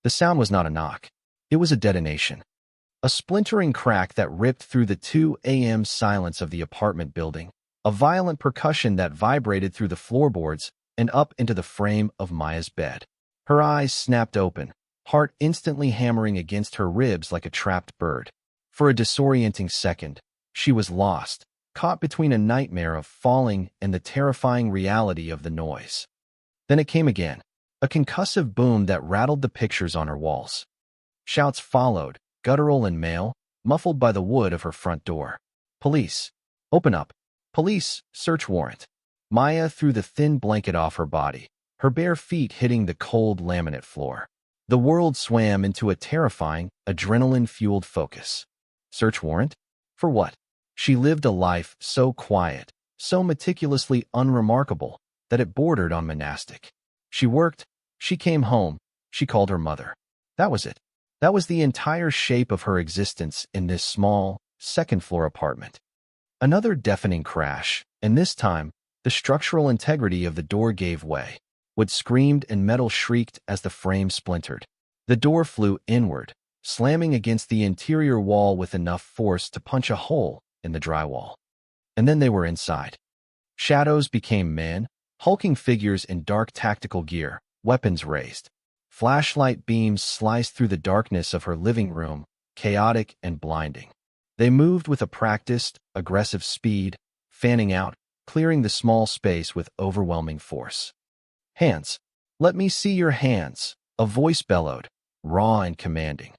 The sound was not a knock. It was a detonation. A splintering crack that ripped through the 2 a.m. silence of the apartment building. A violent percussion that vibrated through the floorboards and up into the frame of Maya's bed. Her eyes snapped open, heart instantly hammering against her ribs like a trapped bird. For a disorienting second, she was lost, caught between a nightmare of falling and the terrifying reality of the noise. Then it came again, a concussive boom that rattled the pictures on her walls. Shouts followed, guttural and male, muffled by the wood of her front door. Police! Open up! Police! Search warrant! Maya threw the thin blanket off her body, her bare feet hitting the cold laminate floor. The world swam into a terrifying, adrenaline-fueled focus. Search warrant? For what? She lived a life so quiet, so meticulously unremarkable, that it bordered on monastic. She worked, she came home, she called her mother. That was it. That was the entire shape of her existence in this small, second-floor apartment. Another deafening crash, and this time, the structural integrity of the door gave way. Wood screamed and metal shrieked as the frame splintered. The door flew inward, slamming against the interior wall with enough force to punch a hole in the drywall. And then they were inside. Shadows became men, hulking figures in dark tactical gear, weapons raised. Flashlight beams sliced through the darkness of her living room, chaotic and blinding. They moved with a practiced, aggressive speed, fanning out, clearing the small space with overwhelming force. Hands. Let me see your hands, a voice bellowed, raw and commanding.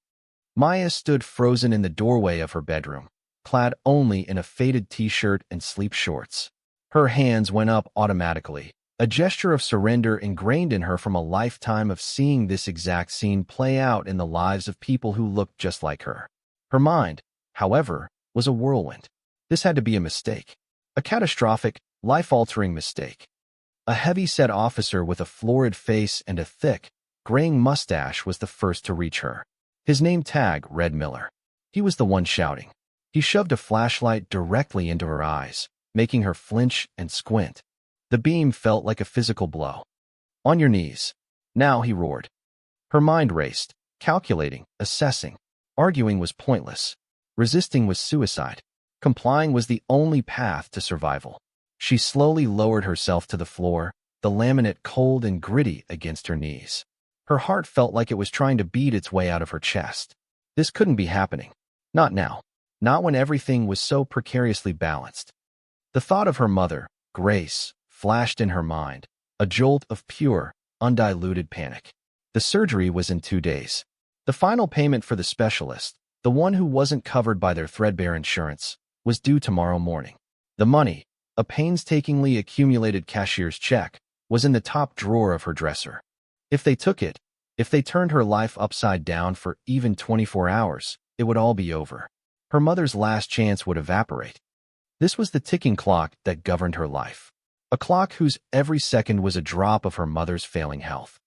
Maya stood frozen in the doorway of her bedroom, clad only in a faded t-shirt and sleep shorts. Her hands went up automatically, a gesture of surrender ingrained in her from a lifetime of seeing this exact scene play out in the lives of people who looked just like her. Her mind, however, was a whirlwind. This had to be a mistake. A catastrophic, life-altering mistake. A heavy-set officer with a florid face and a thick, graying mustache was the first to reach her. His name tag read Miller. He was the one shouting. He shoved a flashlight directly into her eyes, making her flinch and squint. The beam felt like a physical blow. On your knees. Now, he roared. Her mind raced, calculating, assessing. Arguing was pointless. Resisting was suicide. Complying was the only path to survival. She slowly lowered herself to the floor, the laminate cold and gritty against her knees. Her heart felt like it was trying to beat its way out of her chest. This couldn't be happening. Not now. Not when everything was so precariously balanced. The thought of her mother, Grace, flashed in her mind, a jolt of pure, undiluted panic. The surgery was in 2 days. The final payment for the specialist, the one who wasn't covered by their threadbare insurance, was due tomorrow morning. The money, a painstakingly accumulated cashier's check, was in the top drawer of her dresser. If they took it, if they turned her life upside down for even 24 hours, it would all be over. Her mother's last chance would evaporate. This was the ticking clock that governed her life. A clock whose every second was a drop of her mother's failing health.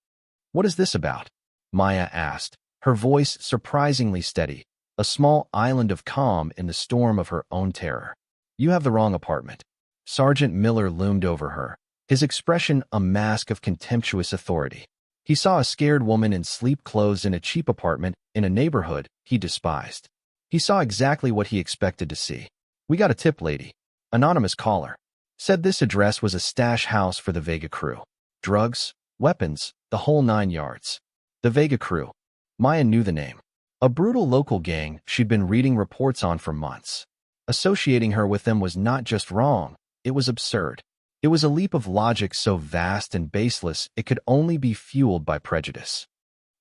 What is this about? Maya asked, her voice surprisingly steady, a small island of calm in the storm of her own terror. You have the wrong apartment. Sergeant Miller loomed over her, his expression a mask of contemptuous authority. He saw a scared woman in sleep clothes in a cheap apartment in a neighborhood he despised. He saw exactly what he expected to see. We got a tip, lady. Anonymous caller. Said this address was a stash house for the Vega crew. Drugs, weapons, the whole 9 yards. The Vega crew. Maya knew the name. A brutal local gang she'd been reading reports on for months. Associating her with them was not just wrong, it was absurd. It was a leap of logic so vast and baseless it could only be fueled by prejudice.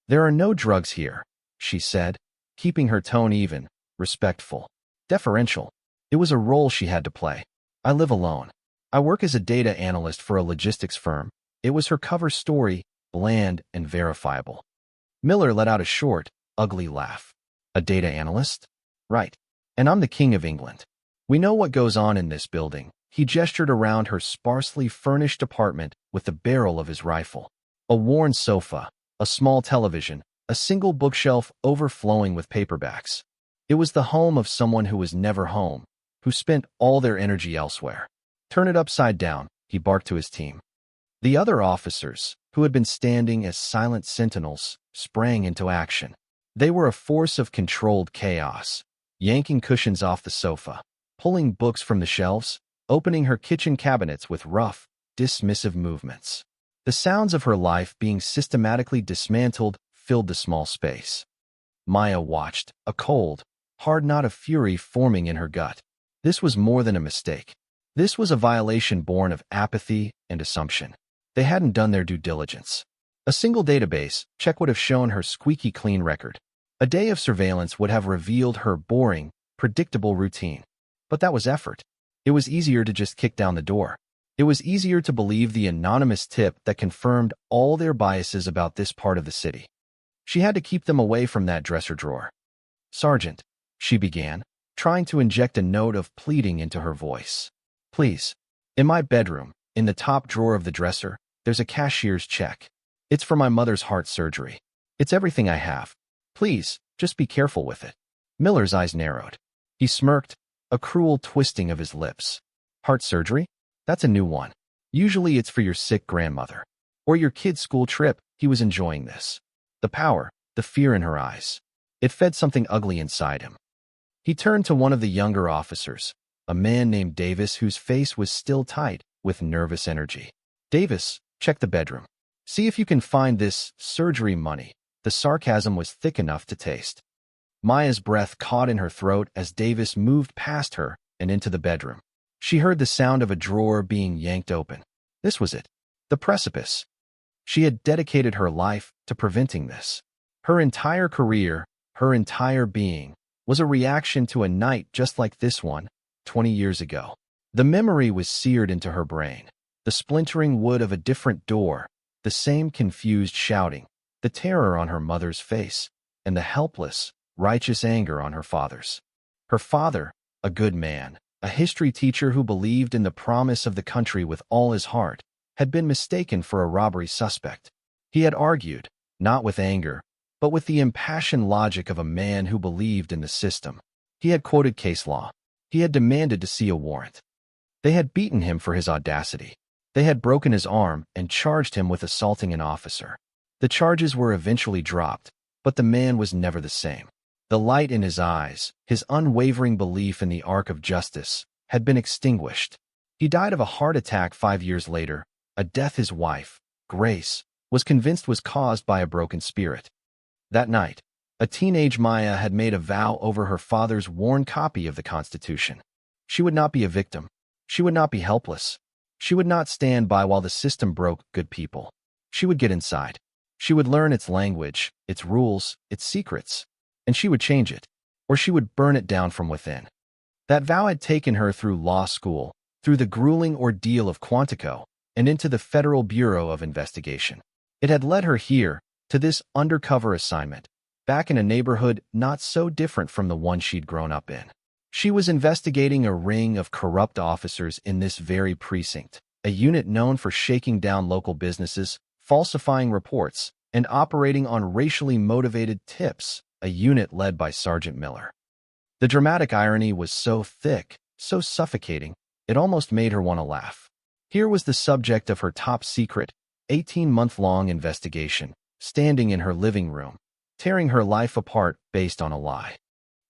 There are no drugs here, she said, keeping her tone even, respectful, deferential. It was a role she had to play. I live alone. I work as a data analyst for a logistics firm. It was her cover story, bland and verifiable. Miller let out a short, ugly laugh. A data analyst? Right. And I'm the King of England. We know what goes on in this building. He gestured around her sparsely furnished apartment with the barrel of his rifle. A worn sofa, a small television, a single bookshelf overflowing with paperbacks. It was the home of someone who was never home, who spent all their energy elsewhere. Turn it upside down, he barked to his team. The other officers, who had been standing as silent sentinels, sprang into action. They were a force of controlled chaos, yanking cushions off the sofa, pulling books from the shelves, opening her kitchen cabinets with rough, dismissive movements. The sounds of her life being systematically dismantled filled the small space. Maya watched, a cold, hard knot of fury forming in her gut. This was more than a mistake. This was a violation born of apathy and assumption. They hadn't done their due diligence. A single database check would have shown her squeaky clean record. A day of surveillance would have revealed her boring, predictable routine. But that was effort. It was easier to just kick down the door. It was easier to believe the anonymous tip that confirmed all their biases about this part of the city. She had to keep them away from that dresser drawer. "Sergeant," she began, trying to inject a note of pleading into her voice. "Please. In my bedroom, in the top drawer of the dresser, there's a cashier's check. It's for my mother's heart surgery. It's everything I have. Please, just be careful with it." Miller's eyes narrowed. He smirked, a cruel twisting of his lips. "Heart surgery? That's a new one. Usually it's for your sick grandmother. Or your kid's school trip." He was enjoying this. The power, the fear in her eyes. It fed something ugly inside him. He turned to one of the younger officers, a man named Davis whose face was still tight with nervous energy. "Davis, check the bedroom. See if you can find this surgery money." The sarcasm was thick enough to taste. Maya's breath caught in her throat as Davis moved past her and into the bedroom. She heard the sound of a drawer being yanked open. This was it. The precipice. She had dedicated her life to preventing this. Her entire career, her entire being, was a reaction to a night just like this one, 20 years ago. The memory was seared into her brain. The splintering wood of a different door, the same confused shouting, the terror on her mother's face, and the helpless, righteous anger on her father's. Her father, a good man, a history teacher who believed in the promise of the country with all his heart, had been mistaken for a robbery suspect. He had argued, not with anger, but with the impassioned logic of a man who believed in the system. He had quoted case law. He had demanded to see a warrant. They had beaten him for his audacity. They had broken his arm and charged him with assaulting an officer. The charges were eventually dropped, but the man was never the same. The light in his eyes, his unwavering belief in the arc of justice, had been extinguished. He died of a heart attack 5 years later, a death his wife, Grace, was convinced was caused by a broken spirit. That night, a teenage Maya had made a vow over her father's worn copy of the Constitution. She would not be a victim. She would not be helpless. She would not stand by while the system broke good people. She would get inside. She would learn its language, its rules, its secrets, and she would change it, or she would burn it down from within. That vow had taken her through law school, through the grueling ordeal of Quantico, and into the Federal Bureau of Investigation. It had led her here, to this undercover assignment, back in a neighborhood not so different from the one she'd grown up in. She was investigating a ring of corrupt officers in this very precinct, a unit known for shaking down local businesses, falsifying reports, and operating on racially motivated tips, a unit led by Sergeant Miller. The dramatic irony was so thick, so suffocating, it almost made her want to laugh. Here was the subject of her top-secret, 18-month-long investigation, standing in her living room, tearing her life apart based on a lie.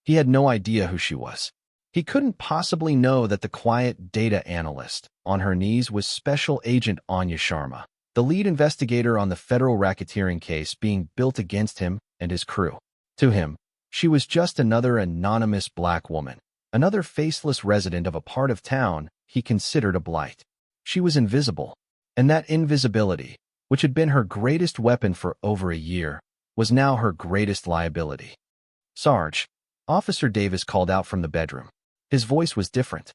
He had no idea who she was. He couldn't possibly know that the quiet data analyst on her knees was Special Agent Anya Sharma, the lead investigator on the federal racketeering case being built against him and his crew. To him, she was just another anonymous black woman, another faceless resident of a part of town he considered a blight. She was invisible, and that invisibility, which had been her greatest weapon for over a year, was now her greatest liability. "Sarge," Officer Davis called out from the bedroom. His voice was different.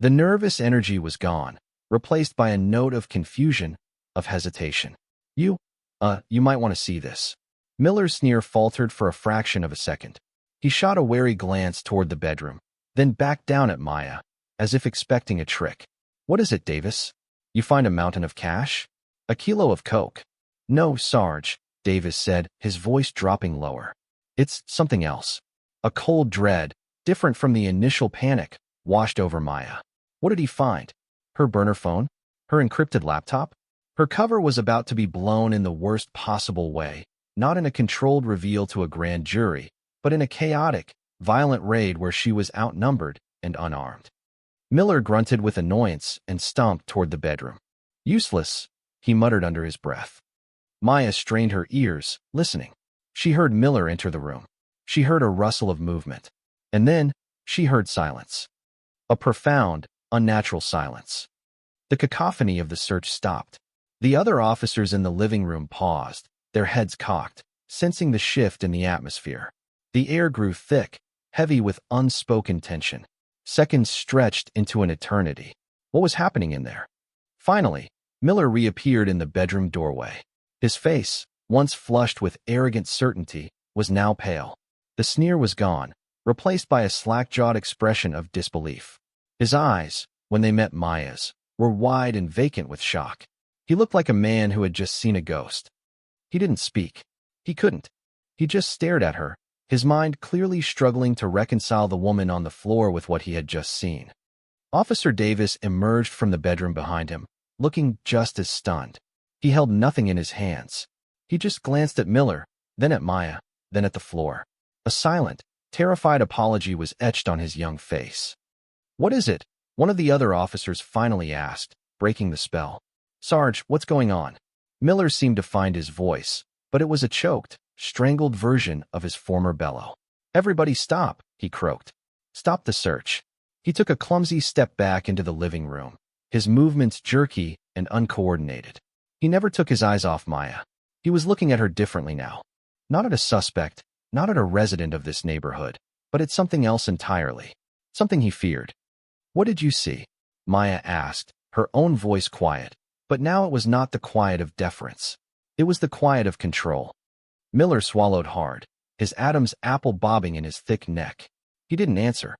The nervous energy was gone, replaced by a note of confusion, of hesitation. You might want to see this." Miller's sneer faltered for a fraction of a second. He shot a wary glance toward the bedroom, then backed down at Maya, as if expecting a trick. "What is it, Davis? You find a mountain of cash? A kilo of coke?" "No, Sarge," Davis said, his voice dropping lower. "It's something else." A cold dread, different from the initial panic, washed over Maya. What did he find? Her burner phone? Her encrypted laptop? Her cover was about to be blown in the worst possible way, not in a controlled reveal to a grand jury, but in a chaotic, violent raid where she was outnumbered and unarmed. Miller grunted with annoyance and stomped toward the bedroom. Useless, he muttered under his breath. Maya strained her ears, listening. She heard Miller enter the room. She heard a rustle of movement. And then, she heard silence. A profound, unnatural silence. The cacophony of the search stopped. The other officers in the living room paused, their heads cocked, sensing the shift in the atmosphere. The air grew thick, heavy with unspoken tension. Seconds stretched into an eternity. What was happening in there? Finally, Miller reappeared in the bedroom doorway. His face, once flushed with arrogant certainty, was now pale. The sneer was gone, replaced by a slack-jawed expression of disbelief. His eyes, when they met Maya's, were wide and vacant with shock. He looked like a man who had just seen a ghost. He didn't speak. He couldn't. He just stared at her, his mind clearly struggling to reconcile the woman on the floor with what he had just seen. Officer Davis emerged from the bedroom behind him, looking just as stunned. He held nothing in his hands. He just glanced at Miller, then at Maya, then at the floor. A silent, terrified apology was etched on his young face. "What is it?" one of the other officers finally asked, breaking the spell. "Sarge, what's going on?" Miller seemed to find his voice, but it was a choked, strangled version of his former bellow. "Everybody stop," he croaked. "Stop the search." He took a clumsy step back into the living room, his movements jerky and uncoordinated. He never took his eyes off Maya. He was looking at her differently now. Not at a suspect, not at a resident of this neighborhood, but at something else entirely. Something he feared. "What did you see?" Maya asked, her own voice quiet. But now it was not the quiet of deference. It was the quiet of control. Miller swallowed hard, his Adam's apple bobbing in his thick neck. He didn't answer.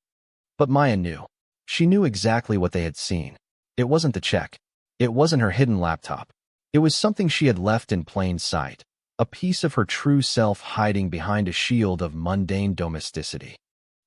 But Maya knew. She knew exactly what they had seen. It wasn't the check. It wasn't her hidden laptop. It was something she had left in plain sight, a piece of her true self hiding behind a shield of mundane domesticity.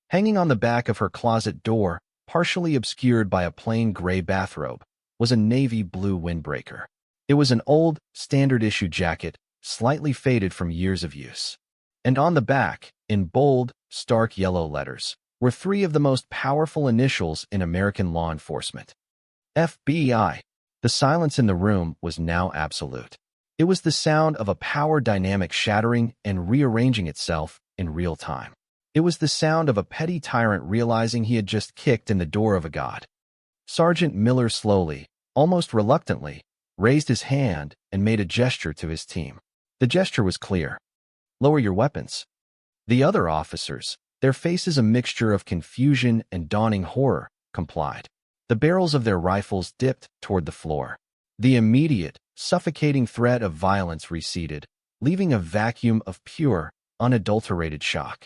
Hanging on the back of her closet door, partially obscured by a plain gray bathrobe, was a navy blue windbreaker. It was an old, standard-issue jacket, slightly faded from years of use. And on the back, in bold, stark yellow letters, were three of the most powerful initials in American law enforcement. FBI. The silence in the room was now absolute. It was the sound of a power dynamic shattering and rearranging itself in real time. It was the sound of a petty tyrant realizing he had just kicked in the door of a god. Sergeant Miller slowly, almost reluctantly, raised his hand and made a gesture to his team. The gesture was clear. "Lower your weapons." The other officers, their faces a mixture of confusion and dawning horror, complied. The barrels of their rifles dipped toward the floor. The immediate, suffocating threat of violence receded, leaving a vacuum of pure, unadulterated shock.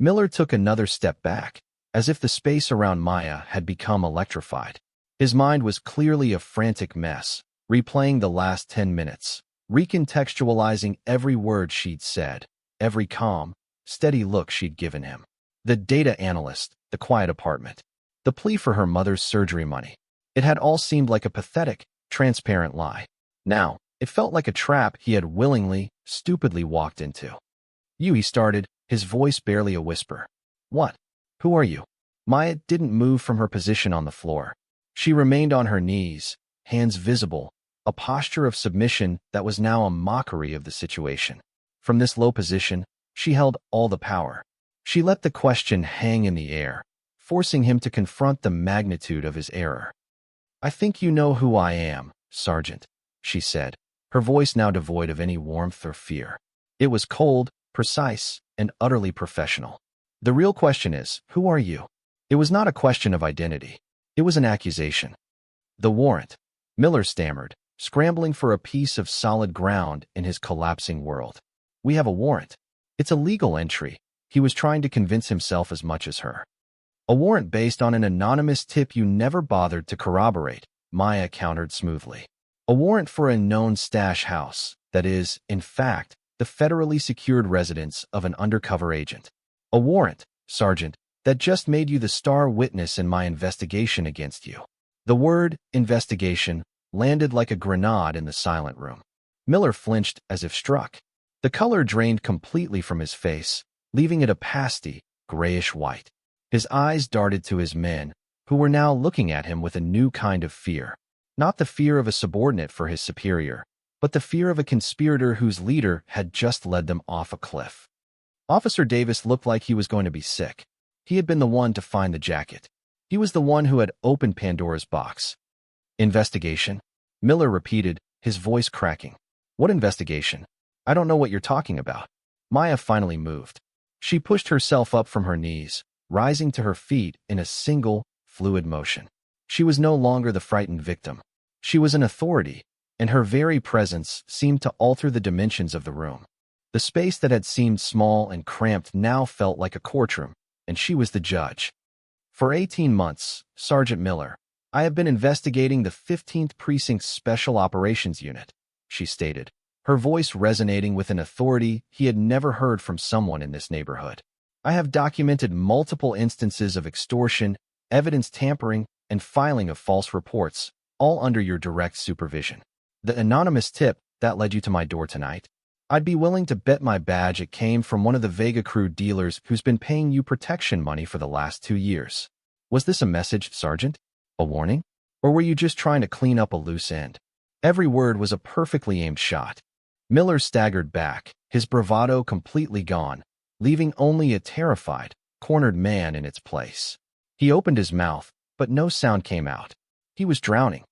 Miller took another step back, as if the space around Maya had become electrified. His mind was clearly a frantic mess, replaying the last 10 minutes, recontextualizing every word she'd said, every calm, steady look she'd given him. The data analyst, the quiet apartment, the plea for her mother's surgery money. It had all seemed like a pathetic, transparent lie. Now, it felt like a trap he had willingly, stupidly walked into. "You," he started, his voice barely a whisper. "What? Who are you?" Maya didn't move from her position on the floor. She remained on her knees, hands visible, a posture of submission that was now a mockery of the situation. From this low position, she held all the power. She let the question hang in the air, forcing him to confront the magnitude of his error. "I think you know who I am, Sergeant," she said, her voice now devoid of any warmth or fear. It was cold, precise, and utterly professional. "The real question is, who are you?" It was not a question of identity. It was an accusation. "The warrant," Miller stammered, scrambling for a piece of solid ground in his collapsing world. "We have a warrant. It's a legal entry." He was trying to convince himself as much as her. "A warrant based on an anonymous tip you never bothered to corroborate," Maya countered smoothly. "A warrant for a known stash house, that is, in fact, the federally secured residence of an undercover agent. A warrant, Sergeant, that just made you the star witness in my investigation against you." The word investigation landed like a grenade in the silent room. Miller flinched as if struck. The color drained completely from his face, leaving it a pasty, grayish-white. His eyes darted to his men, who were now looking at him with a new kind of fear. Not the fear of a subordinate for his superior, but the fear of a conspirator whose leader had just led them off a cliff. Officer Davis looked like he was going to be sick. He had been the one to find the jacket. He was the one who had opened Pandora's box. Investigation? Miller repeated, his voice cracking. What investigation? I don't know what you're talking about. Maya finally moved. She pushed herself up from her knees, rising to her feet in a single, fluid motion. She was no longer the frightened victim. She was an authority, and her very presence seemed to alter the dimensions of the room. The space that had seemed small and cramped now felt like a courtroom, and she was the judge. For 18 months, Sergeant Miller, I have been investigating the 15th Precinct's Special Operations Unit, she stated, her voice resonating with an authority he had never heard from someone in this neighborhood. I have documented multiple instances of extortion, evidence tampering, and filing of false reports, all under your direct supervision. The anonymous tip that led you to my door tonight? I'd be willing to bet my badge it came from one of the Vega Crew dealers who's been paying you protection money for the last 2 years. Was this a message, Sergeant? A warning? Or were you just trying to clean up a loose end? Every word was a perfectly aimed shot. Miller staggered back, his bravado completely gone, leaving only a terrified, cornered man in its place. He opened his mouth, but no sound came out. He was drowning.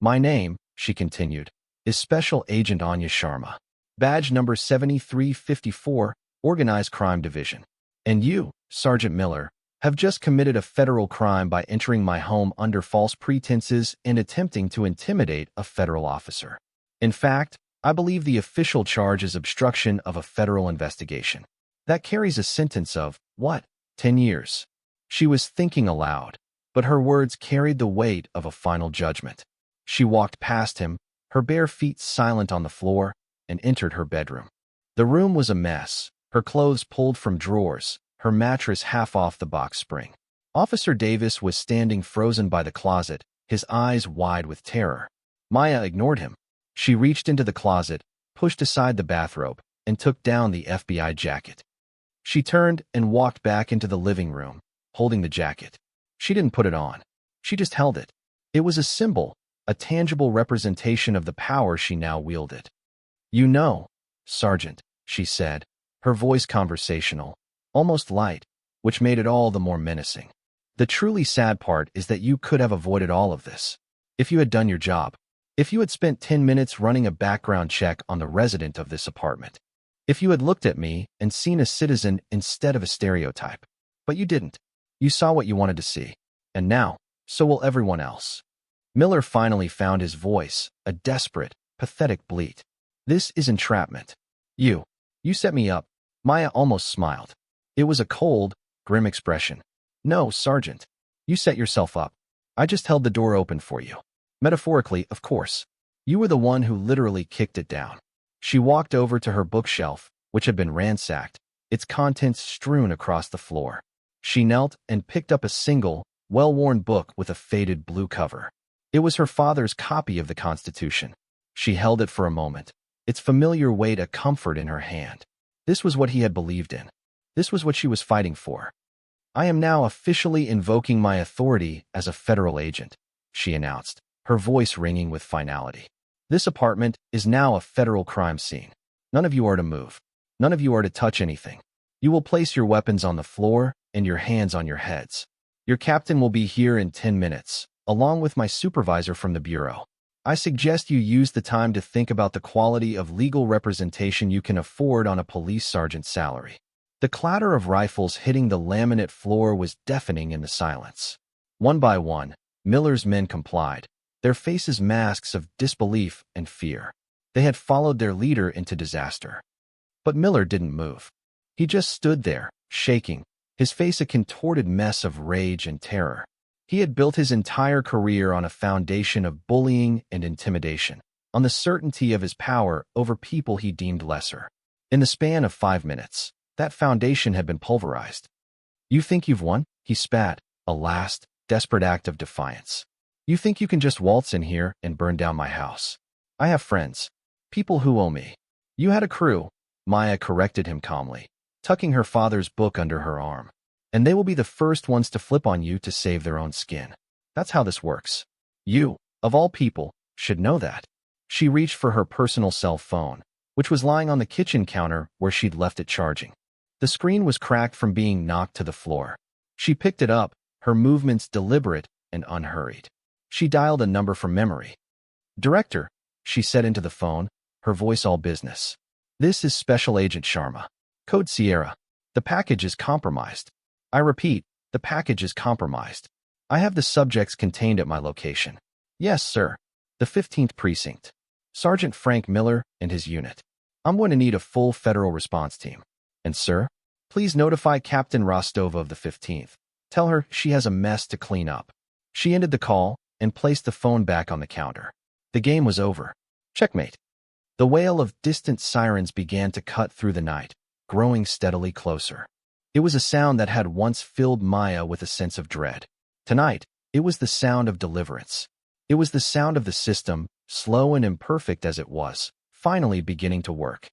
My name, she continued, is Special Agent Anya Sharma. Badge number 7354, Organized Crime Division. And you, Sergeant Miller, have just committed a federal crime by entering my home under false pretenses and attempting to intimidate a federal officer. In fact, I believe the official charge is obstruction of a federal investigation. That carries a sentence of, what, 10 years? She was thinking aloud, but her words carried the weight of a final judgment. She walked past him, her bare feet silent on the floor, and entered her bedroom. The room was a mess, her clothes pulled from drawers, her mattress half off the box spring. Officer Davis was standing frozen by the closet, his eyes wide with terror. Maya ignored him. She reached into the closet, pushed aside the bathrobe, and took down the FBI jacket. She turned and walked back into the living room, holding the jacket. She didn't put it on. She just held it. It was a symbol, a tangible representation of the power she now wielded. You know, Sergeant, she said, her voice conversational, almost light, which made it all the more menacing. The truly sad part is that you could have avoided all of this. If you had done your job. If you had spent 10 minutes running a background check on the resident of this apartment. If you had looked at me and seen a citizen instead of a stereotype. But you didn't. You saw what you wanted to see. And now, so will everyone else. Miller finally found his voice, a desperate, pathetic bleat. This is entrapment. You set me up. Maya almost smiled. It was a cold, grim expression. No, Sergeant. You set yourself up. I just held the door open for you. Metaphorically, of course. You were the one who literally kicked it down. She walked over to her bookshelf, which had been ransacked, its contents strewn across the floor. She knelt and picked up a single, well-worn book with a faded blue cover. It was her father's copy of the Constitution. She held it for a moment, its familiar weight a comfort in her hand. This was what he had believed in. This was what she was fighting for. I am now officially invoking my authority as a federal agent, she announced, her voice ringing with finality. This apartment is now a federal crime scene. None of you are to move. None of you are to touch anything. You will place your weapons on the floor and your hands on your heads. Your captain will be here in 10 minutes, along with my supervisor from the Bureau. I suggest you use the time to think about the quality of legal representation you can afford on a police sergeant's salary. The clatter of rifles hitting the laminate floor was deafening in the silence. One by one, Miller's men complied, their faces masks of disbelief and fear. They had followed their leader into disaster. But Miller didn't move. He just stood there, shaking, his face a contorted mess of rage and terror. He had built his entire career on a foundation of bullying and intimidation, on the certainty of his power over people he deemed lesser. In the span of 5 minutes, that foundation had been pulverized. You think you've won? He spat, a last, desperate act of defiance. You think you can just waltz in here and burn down my house? I have friends. People who owe me. You had a crew, Maya corrected him calmly, tucking her father's book under her arm. And they will be the first ones to flip on you to save their own skin. That's how this works. You, of all people, should know that. She reached for her personal cell phone, which was lying on the kitchen counter where she'd left it charging. The screen was cracked from being knocked to the floor. She picked it up, her movements deliberate and unhurried. She dialed a number from memory. Director, she said into the phone, her voice all business. This is Special Agent Sharma. Code Sierra. The package is compromised. I repeat, the package is compromised. I have the subjects contained at my location. Yes, sir. The 15th Precinct. Sergeant Frank Miller and his unit. I'm going to need a full federal response team. And sir, please notify Captain Rostova of the 15th. Tell her she has a mess to clean up. She ended the call and placed the phone back on the counter. The game was over. Checkmate. The wail of distant sirens began to cut through the night, growing steadily closer. It was a sound that had once filled Maya with a sense of dread. Tonight, it was the sound of deliverance. It was the sound of the system, slow and imperfect as it was, finally beginning to work.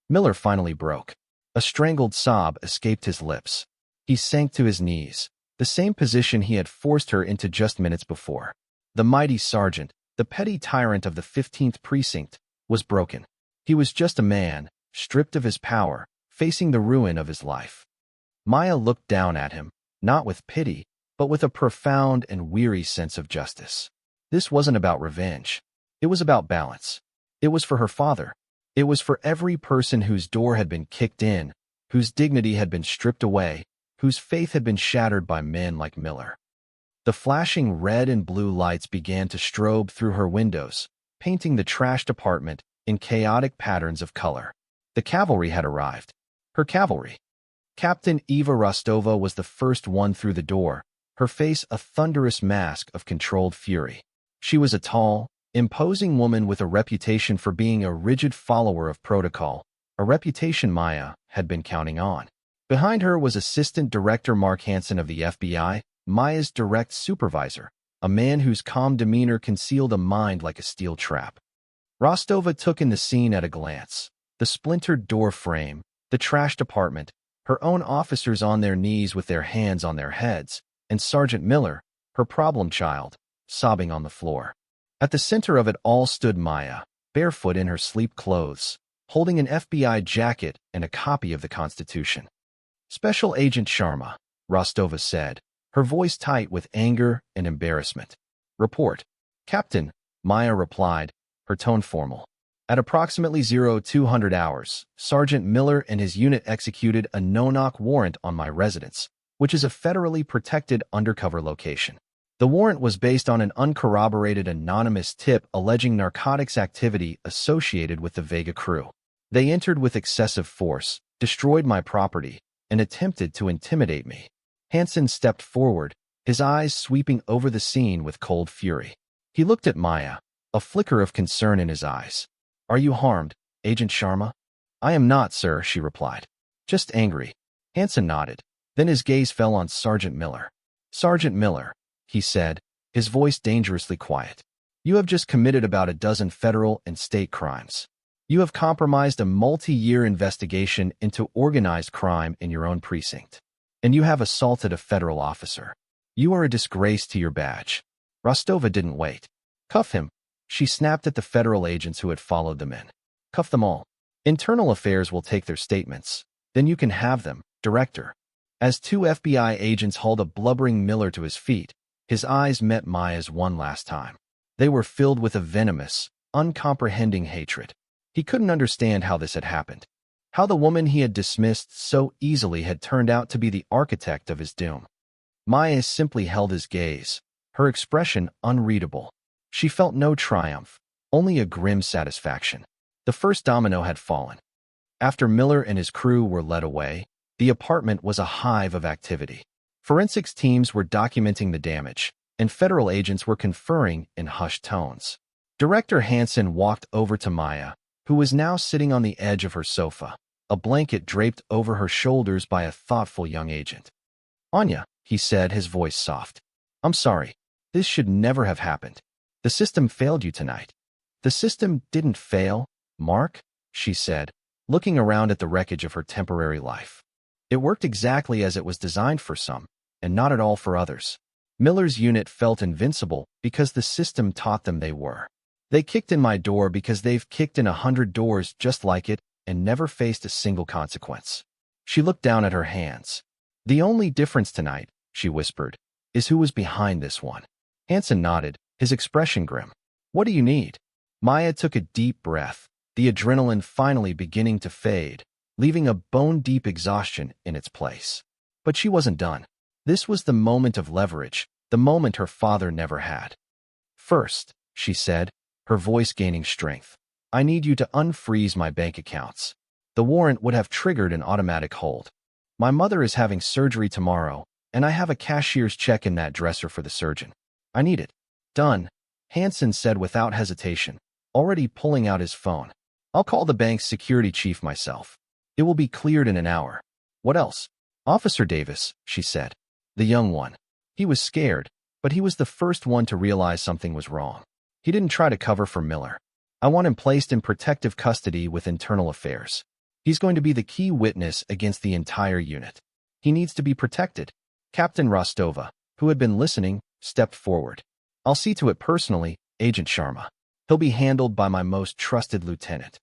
Miller finally broke. A strangled sob escaped his lips. He sank to his knees, the same position he had forced her into just minutes before. The mighty sergeant, the petty tyrant of the 15th Precinct, was broken. He was just a man, stripped of his power, facing the ruin of his life. Maya looked down at him, not with pity, but with a profound and weary sense of justice. This wasn't about revenge. It was about balance. It was for her father. It was for every person whose door had been kicked in, whose dignity had been stripped away, whose faith had been shattered by men like Miller. The flashing red and blue lights began to strobe through her windows, painting the trashed apartment in chaotic patterns of color. The cavalry had arrived. Her cavalry. Captain Eva Rostova was the first one through the door, her face a thunderous mask of controlled fury. She was a tall, imposing woman with a reputation for being a rigid follower of protocol, a reputation Maya had been counting on. Behind her was Assistant Director Mark Hansen of the FBI, Maya's direct supervisor, a man whose calm demeanor concealed a mind like a steel trap. Rostova took in the scene at a glance. The splintered door frame, the trashed apartment, her own officers on their knees with their hands on their heads, and Sergeant Miller, her problem child, sobbing on the floor. At the center of it all stood Maya, barefoot in her sleep clothes, holding an FBI jacket and a copy of the Constitution. Special Agent Sharma, Rostova said, her voice tight with anger and embarrassment. Report. Captain, Maya replied, her tone formal. At approximately 0200 hours, Sergeant Miller and his unit executed a no-knock warrant on my residence, which is a federally protected undercover location. The warrant was based on an uncorroborated anonymous tip alleging narcotics activity associated with the Vega crew. They entered with excessive force, destroyed my property, and attempted to intimidate me. Hansen stepped forward, his eyes sweeping over the scene with cold fury. He looked at Maya, a flicker of concern in his eyes. Are you harmed, Agent Sharma? I am not, sir, she replied. Just angry. Hansen nodded. Then his gaze fell on Sergeant Miller. Sergeant Miller, he said, his voice dangerously quiet. You have just committed about a dozen federal and state crimes. You have compromised a multi-year investigation into organized crime in your own precinct. And you have assaulted a federal officer. You are a disgrace to your badge. Rostova didn't wait. Cuff him. She snapped at the federal agents who had followed them in. Cuff them all. Internal Affairs will take their statements. Then you can have them, Director. As two FBI agents hauled a blubbering Miller to his feet, his eyes met Maya's one last time. They were filled with a venomous, uncomprehending hatred. He couldn't understand how this had happened. How the woman he had dismissed so easily had turned out to be the architect of his doom. Maya simply held his gaze, her expression unreadable. She felt no triumph, only a grim satisfaction. The first domino had fallen. After Miller and his crew were led away, the apartment was a hive of activity. Forensics teams were documenting the damage, and federal agents were conferring in hushed tones. Director Hansen walked over to Maya, who was now sitting on the edge of her sofa, a blanket draped over her shoulders by a thoughtful young agent. Anya, he said, his voice soft. I'm sorry. This should never have happened. The system failed you tonight. The system didn't fail, Mark, she said, looking around at the wreckage of her temporary life. It worked exactly as it was designed for some, and not at all for others. Miller's unit felt invincible because the system taught them they were. They kicked in my door because they've kicked in 100 doors just like it and never faced a single consequence. She looked down at her hands. The only difference tonight, she whispered, is who was behind this one. Hansen nodded, his expression grim. What do you need? Maya took a deep breath, the adrenaline finally beginning to fade, leaving a bone-deep exhaustion in its place. But she wasn't done. This was the moment of leverage, the moment her father never had. First, she said, her voice gaining strength, I need you to unfreeze my bank accounts. The warrant would have triggered an automatic hold. My mother is having surgery tomorrow, and I have a cashier's check in that dresser for the surgeon. I need it. Done, Hansen said without hesitation, already pulling out his phone. I'll call the bank's security chief myself. It will be cleared in an hour. What else? Officer Davis, she said. The young one. He was scared, but he was the first one to realize something was wrong. He didn't try to cover for Miller. I want him placed in protective custody with internal affairs. He's going to be the key witness against the entire unit. He needs to be protected. Captain Rostova, who had been listening, stepped forward. I'll see to it personally, Agent Sharma. He'll be handled by my most trusted lieutenant.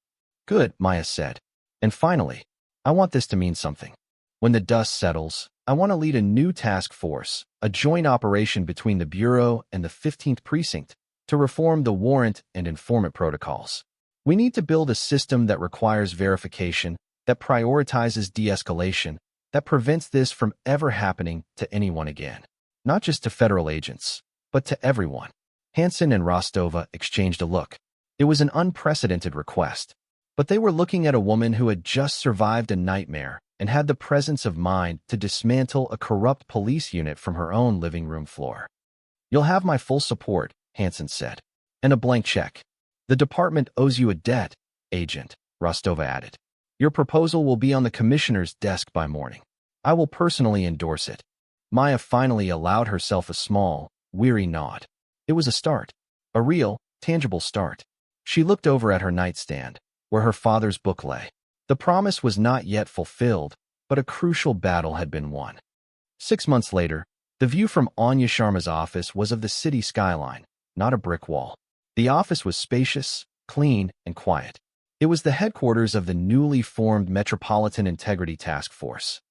Good, Maya said. And finally, I want this to mean something. When the dust settles, I want to lead a new task force, a joint operation between the Bureau and the 15th Precinct, to reform the warrant and informant protocols. We need to build a system that requires verification, that prioritizes de-escalation, that prevents this from ever happening to anyone again. Not just to federal agents, but to everyone. Hansen and Rostova exchanged a look. It was an unprecedented request. But they were looking at a woman who had just survived a nightmare and had the presence of mind to dismantle a corrupt police unit from her own living room floor. You'll have my full support, Hansen said. And a blank check. The department owes you a debt, Agent, Rostova added. Your proposal will be on the commissioner's desk by morning. I will personally endorse it. Maya finally allowed herself a small, weary nod. It was a start. A real, tangible start. She looked over at her nightstand, where her father's book lay. The promise was not yet fulfilled, but a crucial battle had been won. 6 months later, the view from Anya Sharma's office was of the city skyline, not a brick wall. The office was spacious, clean, and quiet. It was the headquarters of the newly formed Metropolitan Integrity Task Force.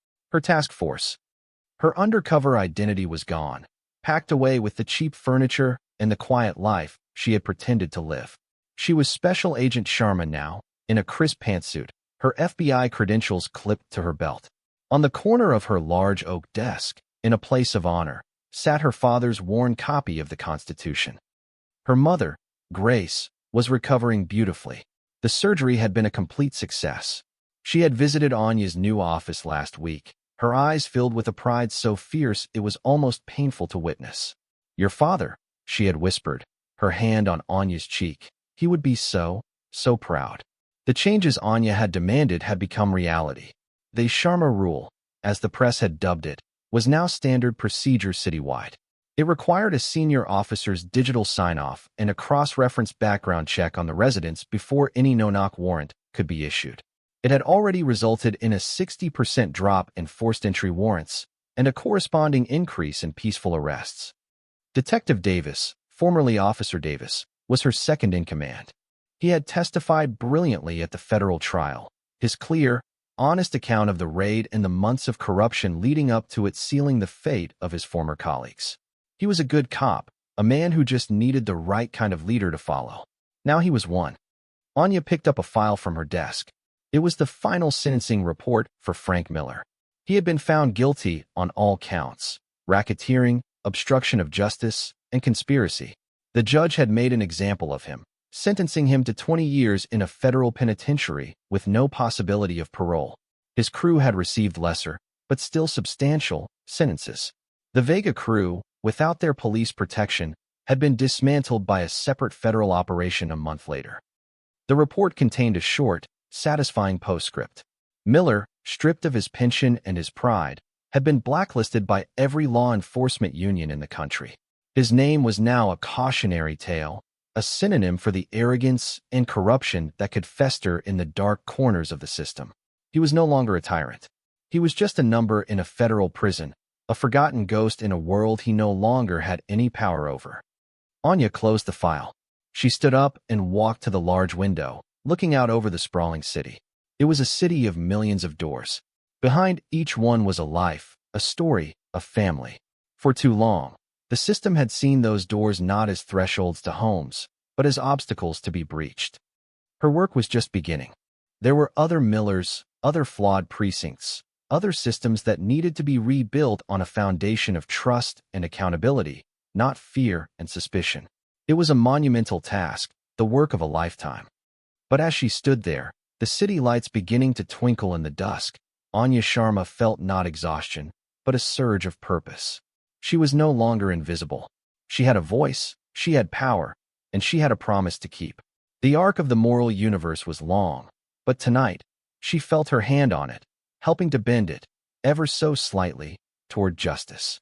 Her undercover identity was gone, packed away with the cheap furniture and the quiet life she had pretended to live. She was Special Agent Sharma now, in a crisp pantsuit, her FBI credentials clipped to her belt. On the corner of her large oak desk, in a place of honor, sat her father's worn copy of the Constitution. Her mother, Grace, was recovering beautifully. The surgery had been a complete success. She had visited Anya's new office last week, her eyes filled with a pride so fierce it was almost painful to witness. Your father, she had whispered, her hand on Anya's cheek. He would be so proud. The changes Anya had demanded had become reality. The Sharma rule, as the press had dubbed it, was now standard procedure citywide. It required a senior officer's digital sign-off and a cross-reference background check on the residents before any no-knock warrant could be issued. It had already resulted in a 60% drop in forced entry warrants and a corresponding increase in peaceful arrests. Detective Davis, formerly Officer Davis, was her second in command. He had testified brilliantly at the federal trial. His clear, honest account of the raid and the months of corruption leading up to it sealing the fate of his former colleagues. He was a good cop, a man who just needed the right kind of leader to follow. Now he was one. Anya picked up a file from her desk. It was the final sentencing report for Frank Miller. He had been found guilty on all counts: racketeering, obstruction of justice, and conspiracy. The judge had made an example of him, sentencing him to 20 years in a federal penitentiary with no possibility of parole. His crew had received lesser, but still substantial, sentences. The Vega crew, without their police protection, had been dismantled by a separate federal operation a month later. The report contained a short, satisfying postscript. Miller, stripped of his pension and his pride, had been blacklisted by every law enforcement union in the country. His name was now a cautionary tale, a synonym for the arrogance and corruption that could fester in the dark corners of the system. He was no longer a tyrant. He was just a number in a federal prison, a forgotten ghost in a world he no longer had any power over. Anya closed the file. She stood up and walked to the large window, looking out over the sprawling city. It was a city of millions of doors. Behind each one was a life, a story, a family. For too long, the system had seen those doors not as thresholds to homes, but as obstacles to be breached. Her work was just beginning. There were other Millers, other flawed precincts, other systems that needed to be rebuilt on a foundation of trust and accountability, not fear and suspicion. It was a monumental task, the work of a lifetime. But as she stood there, the city lights beginning to twinkle in the dusk, Anya Sharma felt not exhaustion, but a surge of purpose. She was no longer invisible. She had a voice, she had power, and she had a promise to keep. The arc of the moral universe was long, but tonight, she felt her hand on it, helping to bend it, ever so slightly, toward justice.